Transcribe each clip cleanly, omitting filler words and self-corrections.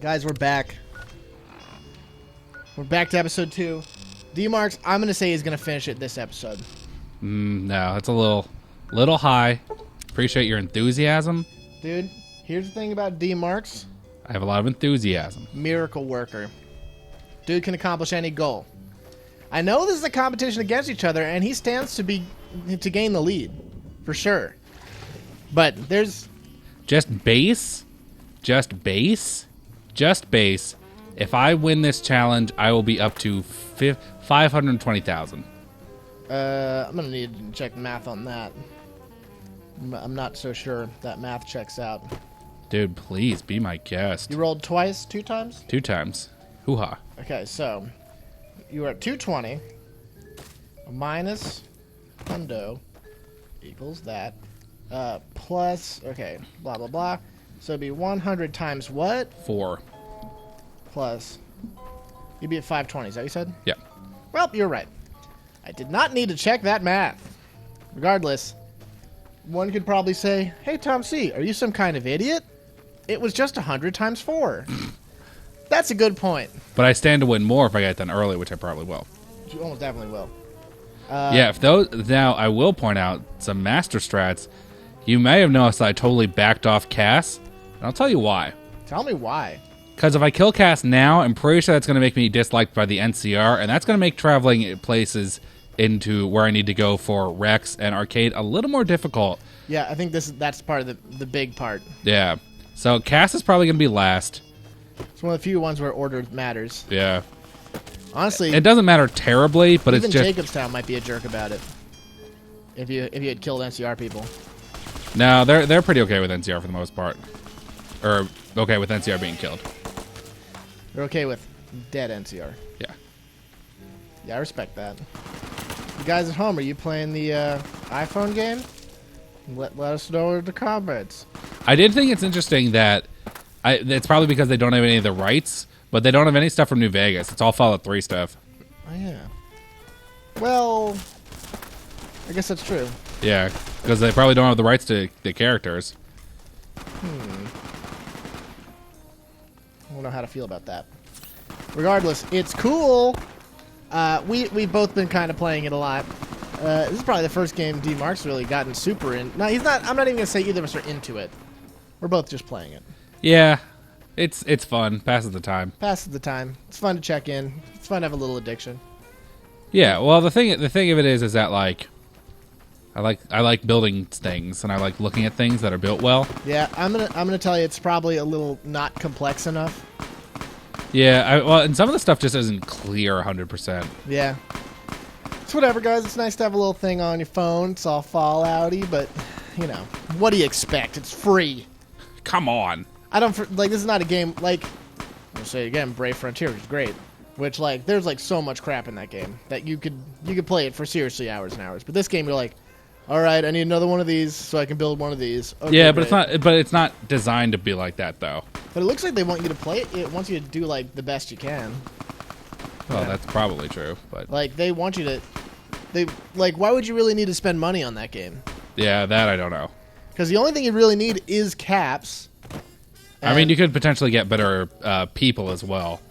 Guys, we're back. We're back to episode 2. D-Marks, I'm going to say he's going to finish it this episode. No, it's a little high. Appreciate your enthusiasm. Dude, here's the thing about D-Marks. I have a lot of enthusiasm. Miracle worker. Dude can accomplish any goal. I know this is a competition against each other, and he stands to gain the lead. For sure. But there's... Just base. If I win this challenge, I will be up to 520,000. I'm going to need to check math on that. I'm not so sure that math checks out. Dude, please be my guest. You rolled twice? 2 times? 2 times. Hoo-ha. Okay, so you were at 220 minus hundo equals that plus, okay, blah, blah, blah. So it'd be 100 times what? 4. Plus, you'd be at 520, is that what you said? Yeah. Well, you're right. I did not need to check that math. Regardless, one could probably say, hey, Tom C., are you some kind of idiot? It was just 100 times 4. That's a good point. But I stand to win more if I get it done early, which I probably will. You almost definitely will. Yeah, if those... Now, I will point out some master strats. You may have noticed that I totally backed off Cass, and I'll tell you why. Tell me why. Because if I kill Cass now, I'm pretty sure that's going to make me disliked by the NCR, and that's going to make traveling places into where I need to go for Rex and Arcade a little more difficult. Yeah, I think that's part of the big part. Yeah. So Cass is probably going to be last. It's one of the few ones where order matters. Yeah. Honestly, it doesn't matter terribly, but it's just... Even Jacobstown might be a jerk about it. If you had killed NCR people. No, they're pretty okay with NCR for the most part. Or okay with NCR being killed. They're okay with dead NCR. Yeah. Yeah, I respect that. You guys at home, are you playing the iPhone game? Let us know in the comments. I did think it's interesting that it's probably because they don't have any of the rights, but they don't have any stuff from New Vegas. It's all Fallout 3 stuff. Oh, yeah. Well, I guess that's true. Yeah, because they probably don't have the rights to the characters. I don't know how to feel about that. Regardless, it's cool. We've both been kind of playing it a lot. This is probably the first game D-Mark's really gotten super in. No, he's not. I'm not even going to say either of us are into it. We're both just playing it. Yeah, it's fun. Passes the time. Passes the time. It's fun to check in. It's fun to have a little addiction. Yeah, well, the thing of it is that like I like building things and I like looking at things that are built well. Yeah, I'm gonna tell you it's probably a little not complex enough. Yeah, well, and some of the stuff just isn't clear 100%. Yeah. It's whatever, guys. It's nice to have a little thing on your phone. It's all Fallout-y, but you know, what do you expect? It's free. Come on. I don't like. This is not a game like. I'll say it again. Brave Frontier, which is great. Which like, there's like so much crap in that game that you could play it for seriously hours and hours. But this game, you're like, all right, I need another one of these so I can build one of these. Okay, yeah, but great. it's not designed to be like that though. But it looks like they want you to play it. It wants you to do like the best you can. Well, yeah. That's probably true, but like they want you to. They like. Why would you really need to spend money on that game? Yeah, that I don't know. Because the only thing you really need is caps. I mean, you could potentially get better people as well.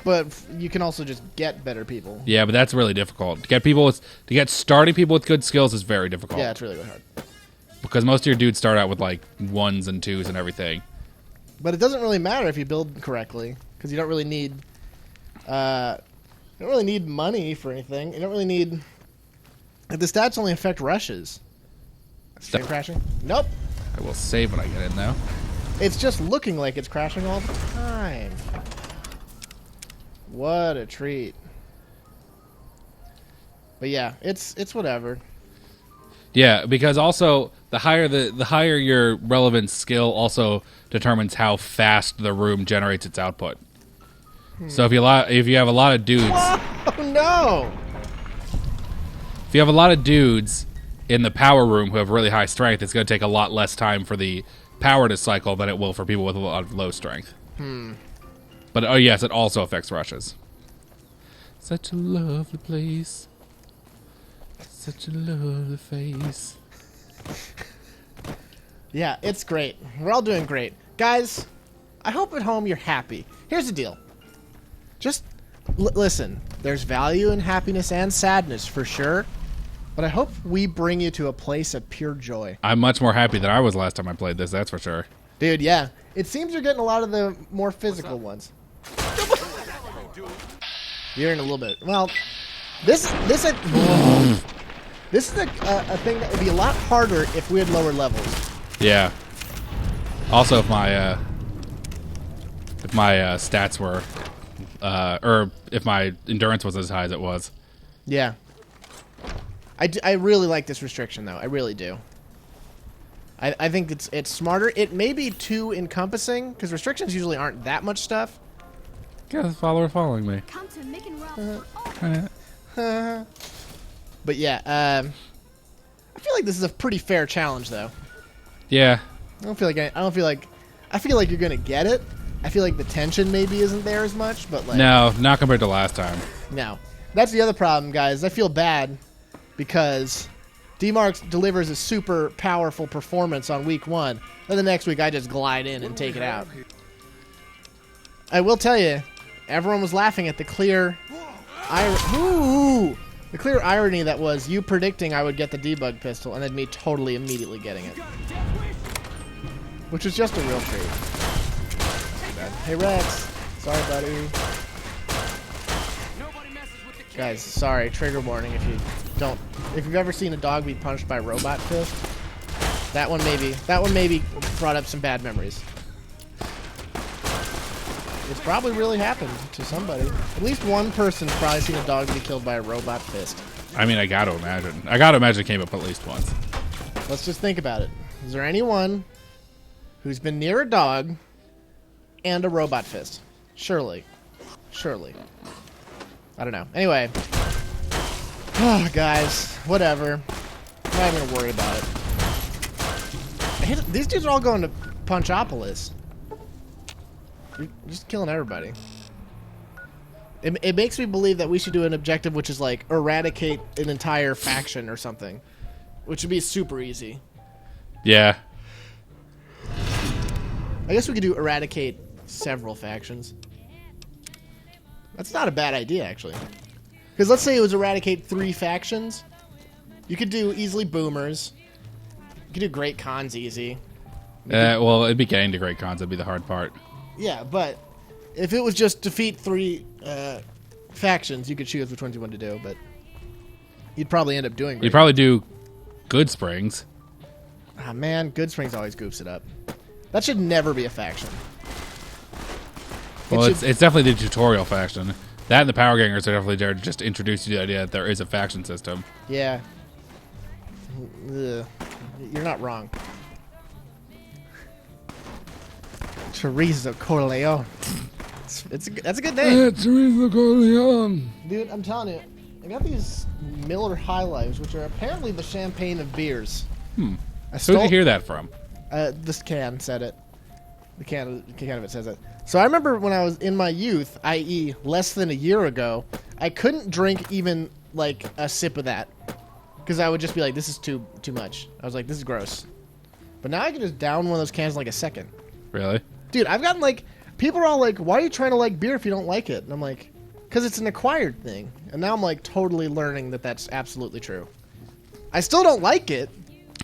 But you can also just get better people. Yeah, but that's really difficult. To get starting people with good skills is very difficult. Yeah, it's really, really hard. Because most of your dudes start out with like 1s and 2s and everything. But it doesn't really matter if you build correctly, because you don't really need money for anything. You don't really need. The stats only affect rushes. Stream crashing? Nope. I will save when I get in though. It's just looking like it's crashing all the time. What a treat. But yeah, it's whatever. Yeah, because also the higher your relevant skill also determines how fast the room generates its output. So if you have a lot of dudes, oh no! If you have a lot of dudes in the power room who have really high strength, it's going to take a lot less time for the power to cycle than it will for people with a lot of low strength. But oh yes, it also affects rushes. Such a lovely place. Such a lovely face. Yeah, it's great. We're all doing great. Guys, I hope at home you're happy. Here's the deal. Just listen. There's value in happiness and sadness for sure. But I hope we bring you to a place of pure joy. I'm much more happy than I was last time I played this, that's for sure. Dude, yeah. It seems you're getting a lot of the more physical ones. You're in a little bit. Well, this is a thing that would be a lot harder if we had lower levels. Yeah. Also, if my stats were, or if my endurance was as high as it was. Yeah. I really like this restriction, though. I really do. I think it's smarter. It may be too encompassing, because restrictions usually aren't that much stuff. Yeah, the follower following me. Come to Mick and Ralph. But yeah, I feel like this is a pretty fair challenge, though. Yeah. I feel like you're gonna get it. I feel like the tension maybe isn't there as much, but like No, not compared to last time. no. That's the other problem, guys. I feel bad because D-Marks delivers a super powerful performance on week 1, then the next week I just glide in and take it out. I will tell you, everyone was laughing at the clear irony that was you predicting I would get the debug pistol and then me totally immediately getting it. Which was just a real treat. Hey Rex, sorry buddy. Guys, sorry, trigger warning if you've ever seen a dog be punched by a robot fist. That one maybe brought up some bad memories. It's probably really happened to somebody. At least one person's probably seen a dog be killed by a robot fist. I mean, I gotta imagine. It came up at least once. Let's just think about it. Is there anyone who's been near a dog and a robot fist? Surely. I don't know. Anyway. Oh, guys. Whatever. I'm not even gonna worry about it. These dudes are all going to Punchopolis. You're just killing everybody. It makes me believe that we should do an objective which is like eradicate an entire faction or something. Which would be super easy. Yeah. I guess we could do eradicate several factions. That's not a bad idea, actually. Because let's say it was eradicate 3 factions. You could do easily boomers. You could do great cons easy. Well, it'd be getting to great cons. That'd be the hard part. Yeah, but if it was just defeat 3 factions, you could choose which ones you wanted to do, but you'd probably end up doing great. You'd probably do Good Springs. Ah, man, Good Springs always goofs it up. That should never be a faction. Well, it's definitely the tutorial faction. That and the Power Gangers are definitely there to just introduce you to the idea that there is a faction system. Yeah. Ugh. You're not wrong. Chorizo Corleone. That's a good name. Chorizo Corleone. Dude, I'm telling you, I got these Miller High Lives, which are apparently the champagne of beers. Who did you hear that from? This can said it. The can of it says it. So I remember when I was in my youth, i.e. less than a year ago, I couldn't drink even like a sip of that. Because I would just be like, this is too much. I was like, this is gross. But now I can just down one of those cans in like a second. Really? Dude, I've gotten like, people are all like, why are you trying to like beer if you don't like it? And I'm like, because it's an acquired thing. And now I'm like totally learning that that's absolutely true. I still don't like it.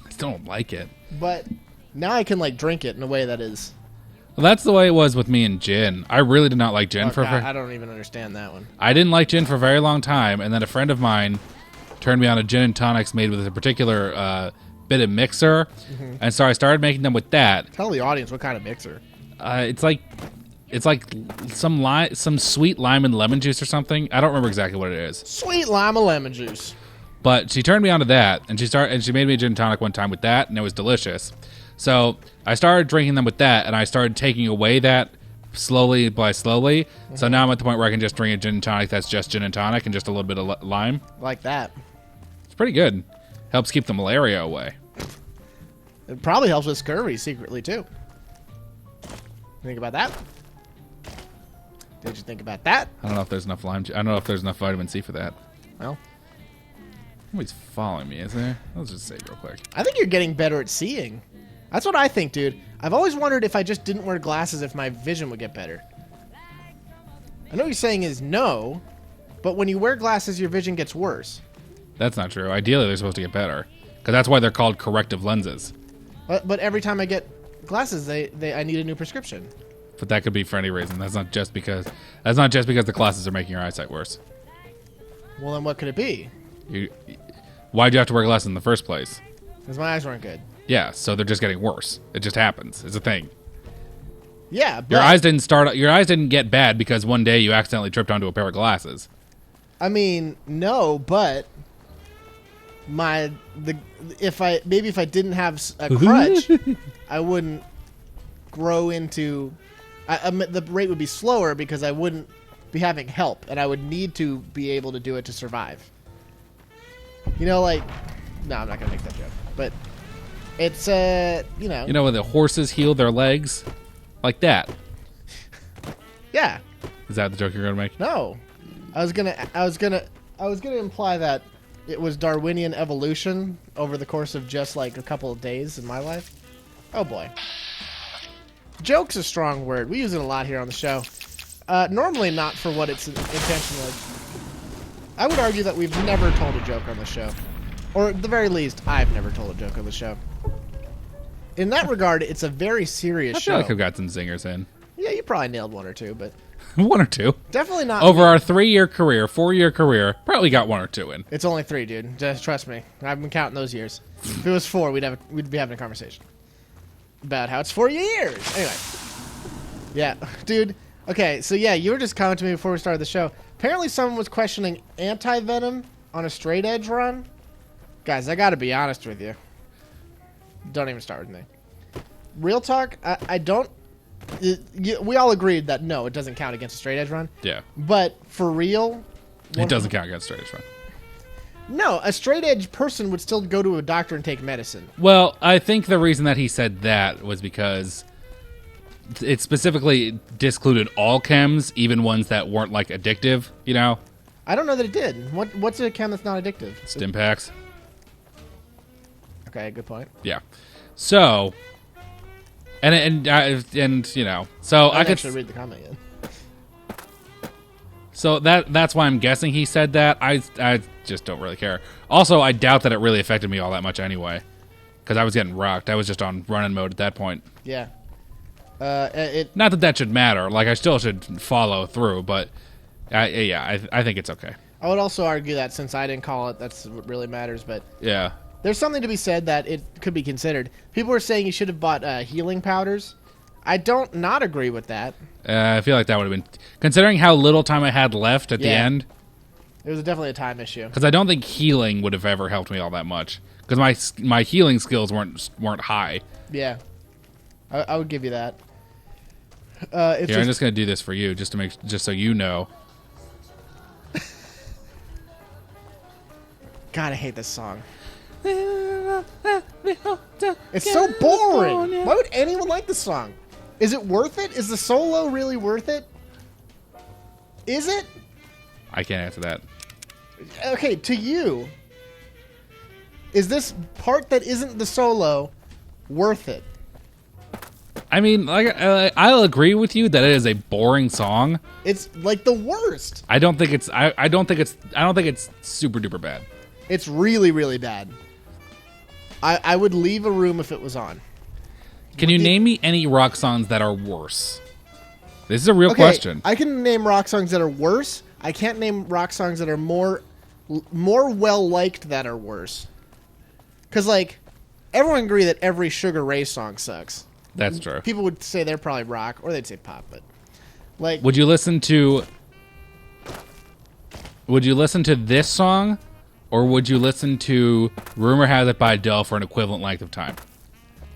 I still don't like it. But now I can like drink it in a way that is... Well, that's the way it was with me and gin. I really did not like gin I don't even understand that one. I didn't like gin for a very long time, and then a friend of mine turned me on to gin and tonics made with a particular bit of mixer, and so I started making them with that. Tell the audience what kind of mixer. It's like some sweet lime and lemon juice or something. I don't remember exactly what it is. Sweet lime and lemon juice. But she turned me on to that, and she made me a gin and tonic one time with that, and it was delicious. So I started drinking them with that, and I started taking away that slowly by slowly. So now I'm at the point where I can just drink a gin and tonic that's just gin and tonic and just a little bit of lime. Like that. It's pretty good. Helps keep the malaria away. It probably helps with scurvy secretly, too. Think about that? Did you think about that? I don't know if there's enough lime. I don't know if there's enough vitamin C for that. Well, Somebody's following me, is there? Let's just say real quick. I think you're getting better at seeing. That's what I think, dude. I've always wondered if I just didn't wear glasses if my vision would get better. I know what you're saying is no, but when you wear glasses, your vision gets worse. That's not true. Ideally, they're supposed to get better. Because that's why they're called corrective lenses. But every time I get glasses, I need a new prescription. But that could be for any reason. That's not just because the glasses are making your eyesight worse. Well, then what could it be? Why'd you have to wear glasses in the first place? Because my eyes weren't good. Yeah, so they're just getting worse. It just happens. It's a thing. Yeah, but... Your eyes didn't get bad because one day you accidentally tripped onto a pair of glasses. I mean, no, but if I didn't have a crutch, I wouldn't grow into... the rate would be slower because I wouldn't be having help, and I would need to be able to do it to survive. You know, like... No, I'm not going to make that joke. But it's, you know... You know when the horses heal their legs? Like that. Yeah. Is that the joke you're going to make? No. I was gonna imply that it was Darwinian evolution over the course of just like a couple of days in my life. Oh boy. Joke's a strong word. We use it a lot here on the show. Normally not for what its intention was. I would argue that we've never told a joke on the show. Or at the very least, I've never told a joke on the show. In that regard, it's a very serious show. I feel like I've got some zingers in. Yeah, you probably nailed one or two, but... One or two. Definitely not... Over our 4-year career, probably got 1 or 2 in. It's only 3, dude. Just trust me. I've been counting those years. If it was 4, we'd be having a conversation about how it's 4 years. Anyway. Yeah, dude. Okay, so yeah, you were just commenting to me before we started the show. Apparently someone was questioning anti-venom on a straight edge run. Guys, I gotta be honest with you. Don't even start with me. Real talk, I don't... we all agreed that no, it doesn't count against a straight edge run. Yeah. But for real... It doesn't count against straight edge run. No, a straight edge person would still go to a doctor and take medicine. Well, I think the reason that he said that was because it specifically discluded all chems, even ones that weren't like addictive, you know? I don't know that it did. What's a chem that's not addictive? Stim packs. Okay, good point. Yeah. So... And you know, so I could actually read the comment yet. So that's why I'm guessing he said that. I just don't really care. Also, I doubt that it really affected me all that much anyway, because I was getting rocked. I was just on running mode at that point. Yeah. Not that should matter. Like I still should follow through, but I think it's okay. I would also argue that since I didn't call it, that's what really matters. But yeah. There's something to be said that it could be considered. People were saying you should have bought healing powders. I don't not agree with that. I feel like that would have been... Considering how little time I had left at the end... It was definitely a time issue. Because I don't think healing would have ever helped me all that much. Because my healing skills weren't high. Yeah. I would give you that. I'm just going to do this for you, just so you know. God, I hate this song. It's so boring. Why would anyone like this song? Is it worth it? Is the solo really worth it? Is it? I can't answer that. Okay, to you, is this part that isn't the solo worth it? I mean, like, I'll agree with you that it is a boring song. It's like the worst. I don't think it's super duper bad. It's really, really bad. I would leave a room if it was on. Can you name me any rock songs that are worse? This is a real question. I can name rock songs that are worse. I can't name rock songs that are more well-liked that are worse. Because, like, everyone agree that every Sugar Ray song sucks. That's true. People would say they're probably rock, or they'd say pop, but... like, Would you listen to this song, or would you listen to Rumor Has It by Adele for an equivalent length of time?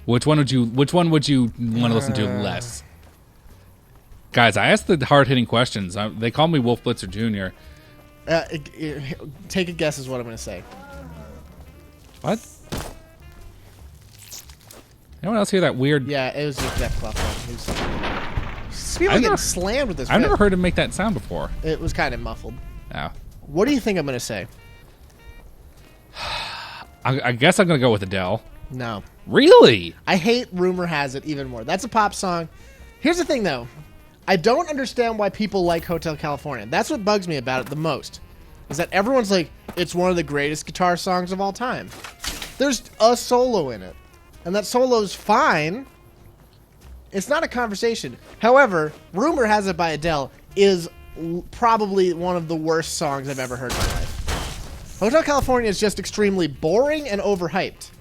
Which one would you want to listen to less? Guys, I asked the hard-hitting questions. They call me Wolf Blitzer Jr. Take a guess is what I'm going to say. What? Anyone else hear that weird... Yeah, it was just Jeff Clough. People getting slammed with this. I've never heard him make that sound before. It was kind of muffled. Oh. What do you think I'm going to say? I guess I'm going to go with Adele. No. Really? I hate Rumor Has It even more. That's a pop song. Here's the thing, though. I don't understand why people like Hotel California. That's what bugs me about it the most. Is that everyone's like, it's one of the greatest guitar songs of all time. There's a solo in it. And that solo's fine. It's not a conversation. However, Rumor Has It by Adele is probably one of the worst songs I've ever heard in my life. Hotel California is just extremely boring and overhyped.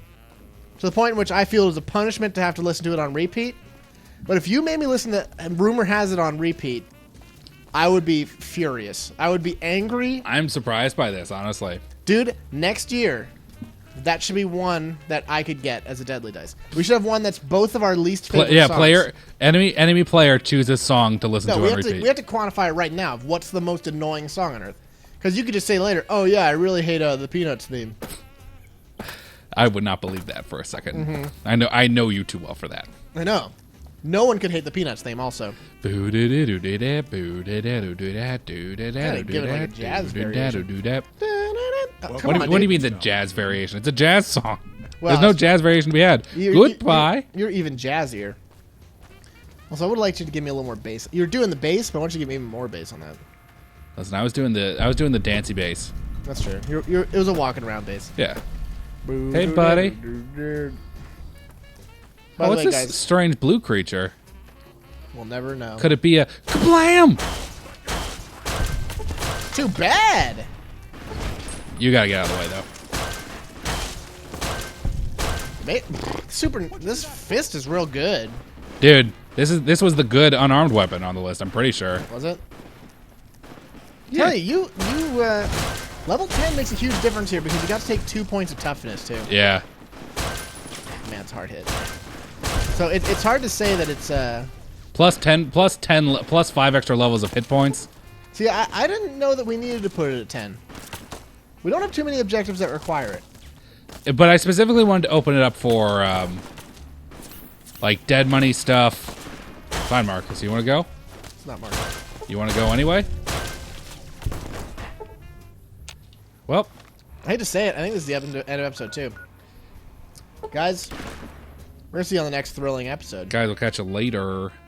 To the point in which I feel it is a punishment to have to listen to it on repeat. But if you made me listen to Rumor Has It on repeat, I would be furious. I would be angry. I'm surprised by this, honestly. Dude, next year, that should be one that I could get as a Deadly Dice. We should have one that's both of our least favorite songs. Enemy player chooses song to listen to on repeat. We have to quantify it right now of what's the most annoying song on earth. Because you could just say later, oh yeah, I really hate the Peanuts theme. I would not believe that for a second. I know you too well for that. I know. No one could hate the Peanuts theme also. Give it like a jazz variation. What do you mean the jazz variation? It's a jazz song. Well, there's no jazz variation to be had. Goodbye. You're even jazzier. Also, I would like you to give me a little more bass. You're doing the bass, but why don't you give me even more bass on that? Listen, I was doing the dancey bass. That's true. It was a walking around bass. Yeah. Hey, buddy. What's this guys, strange blue creature? We'll never know. Could it be a kablam? Too bad. You gotta get out of the way, though. This fist is real good. Dude, this was the good unarmed weapon on the list. I'm pretty sure. Was it? Yeah. Tell you level 10 makes a huge difference here because you got to take 2 points of toughness too. Yeah. Man, it's a hard hit. So it's hard to say that it's plus 5 extra levels of hit points. See, I didn't know that we needed to put it at 10. We don't have too many objectives that require it. But I specifically wanted to open it up for like dead money stuff. Fine, Marcus. You want to go? It's not Marcus. You want to go anyway? Well, I hate to say it. I think this is the end of episode 2. Guys, we're going to see you on the next thrilling episode. Guys, we'll catch you later.